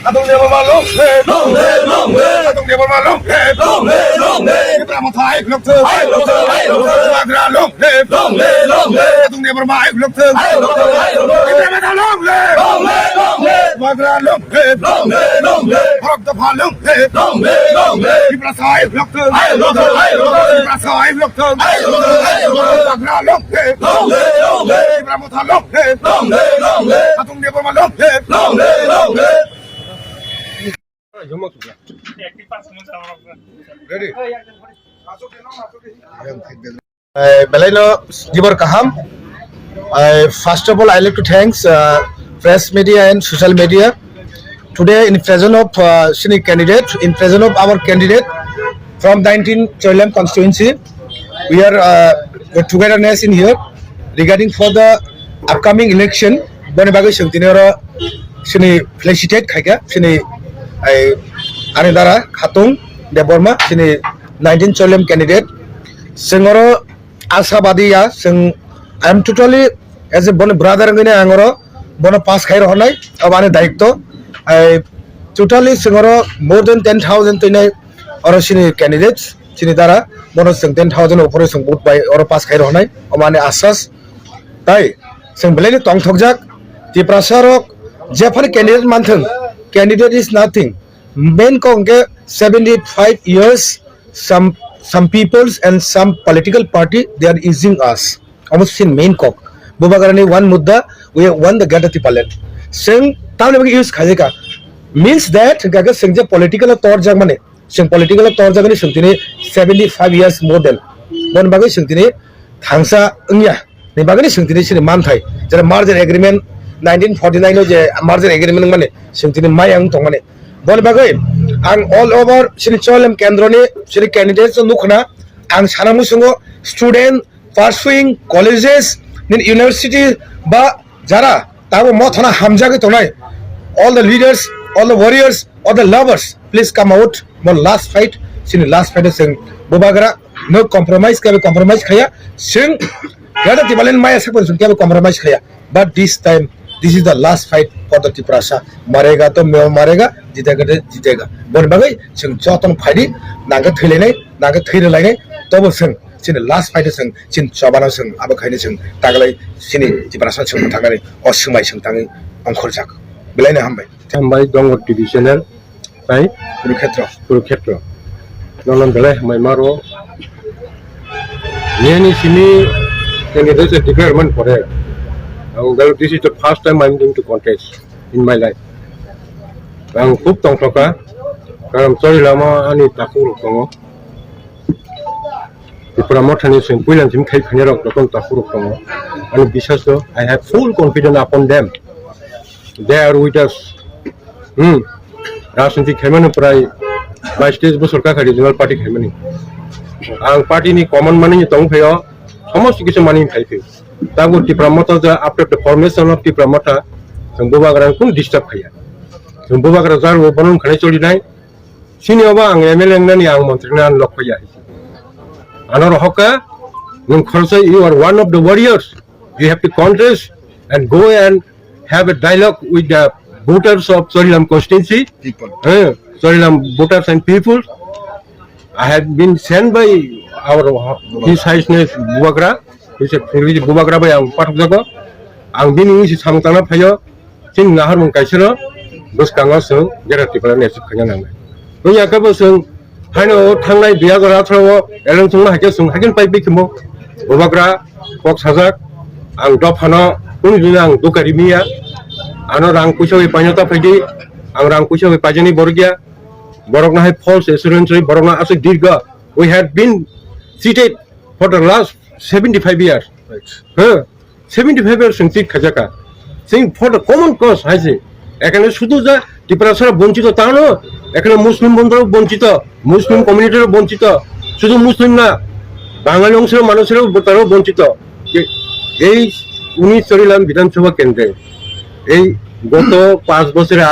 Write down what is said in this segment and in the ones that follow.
Atong Debbarma long live, Atong Debbarma long live, TIPRA MOTHA ai lục thương, Budha long live, Atong Debbarma ai lục thương, TIPRA MOTHA long live, Budha long live, Budha Debbarma long live, TIPRA ai lục thương, TIPRA ai lục thương, Budha long live, TIPRA MOTHA long live, Atong Debbarma long live. Ready? Belaino Gibor Kaham. First of all, I like to thanks press media and social media. Today, in presence of senior candidate, in presence of our candidate from 19 CHARILAM constituency, we are togetherness in here regarding for the upcoming election. Bonibagi Shuntinera sini felicitate khaika sini Anidara Khatung Debbarma sini 19 CHARILAM candidate. Singoro asabadiya sing I am totally as a bon brother ngine angoro bono pass khair honai abane daikto I totally singoro more than 10,000 toinai or sini candidates sini dara bono sing 10,000 opore sing vote by or pass khair honai amane asas tai sing beleni tong thokjak TIPRA sarok Jeffrey candidate manthang candidate is nothing main konge 75 years some peoples and some political party they are using us almost in main kok bubagarani one mudda we have won the gadati palet sing tamle bagi use khajeka means that gaga sing je political tor jag mane sing political tor jag ni singtini 75 years more than bon bagi singtini thangsa ngya ni bagani singtini sini man thai jara merger agreement 1949 lo je merger agreement mane singtini mayang tong mane bon bagai ang all over sini CHARILAM kendroni sini candidates nukhna ang sanamu sungo student pursuing colleges nin university ba jara tabo mothana hamjage tonai all the leaders all the warriors all the lovers please come out mon last fight sini last fight sing bobagara no compromise kabe compromise khaya sing gada tibalen maya sakon sing kabe compromise khaya but this time this is the last fight for the TIPRA marega to me marega jitega bon bagai sing joton phadi naga thilene naga thirelai tobo sing sini last fight sing chin chabana sing aba khaini sing tagalai sini TIPRA sing thangani osumai sing tangi angkhorjak belaina hambai dongor divisional pai Kurukshetra nolan belai mai maro yeni sini candidate declarement kore well, this is the first time I'm going to contest in my life. Ang খুব tongtoka karam CHARILAM ani takur tongo TIPRA MOTHA ni sing puilan sim khai phanirok lokon takur tongo ani bishaso I have full confidence upon them. They are with us. Rajanti khaimani prai 22 bosor ka regional party khaimani ang party ni common mani tongphayo samost kisu mani khaiphi tago TIPRA MOTHA after the formation of TIPRA MOTHA जों बुबाग्रा कोन disturb खाया जों बुबाग्रा jar बनन खने चलि नाय सिनियाबा आं MLA ननि आं मन्त्रिना आं लक फैया आनर हका नों खरसे you are one of the warriors you have to contest and go and have a dialogue with the voters of CHARILAM constituency people CHARILAM voters and people I have been sent by our his highness bubagra he said bubagra by ang pathok jago ang bini si samtana phayo sing nahar mong kaisero bos kanga sung jara TIPRA ne khanya nang oya ka bos sung haino thangnai biya gora thro elong sung ha ke sung hakin pai bikimo bubagra kok sajak ang dofano unjuna ang dokari miya ano rang pusoi panyota phedi ang rang pusoi pajani borgia borok na hai false assurance borok na asik dirga we had been seated for the last 75 years right 75 years sing sit khajaka sing for the common cause haise এখানে শুধু যা TIPRA ছাড়া বঞ্চিত তা না এখানে মুসলিম বন্ধুরাও বঞ্চিত মুসলিম কমিউনিটিরও বঞ্চিত শুধু মুসলিম না বাঙালি অংশের মানুষেরও তারাও বঞ্চিত এই 19 CHARILAM বিধানসভা কেন্দ্রে এই গত 5 বছরে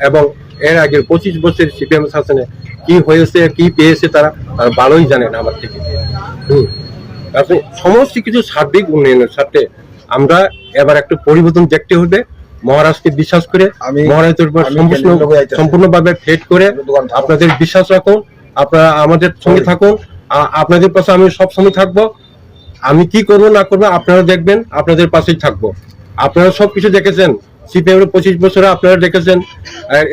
এবং এর আগে 25 বছর সিপিএম শাসনে কি হয়েছে কি পেয়েছে তারা ভালোই জানেন আমার থেকে তারপরে সমস্ত কিছু সার্বিক উন্নয়নের সাথে আমরা এবার একটা পরিবর্তন দেখতে হবে। মহারাজকে বিশ্বাস করে মহারাজের উপর সম্পূর্ণভাবে ফেট করে আপনাদের বিশ্বাস রাখুন, আপনারা আমাদের সঙ্গে থাকুন, আপনাদের পাশে আমি সবসময় থাকবো। আমি কি করবো না করবো আপনারা দেখবেন, আপনাদের পাশেই থাকবো। আপনারা সবকিছু দেখেছেন, সিপিএম 25 বছরে আপনারা দেখেছেন।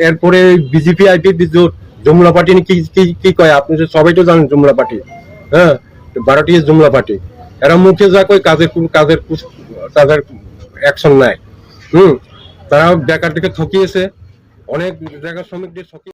এরপরে বিজেপি আইপি জুমলা পার্টি কি কয় আপনি সবাই তো জানেন, জুমলা পার্টি, হ্যাঁ, ভারতীয় জুমলা পার্টি। এরা মুখে যা কয় কাজের অ্যাকশন নাই। তারা বেকারদেরকে ঠকিয়েছে, অনেক জায়গার শ্রমিকদের ঠকিয়েছে।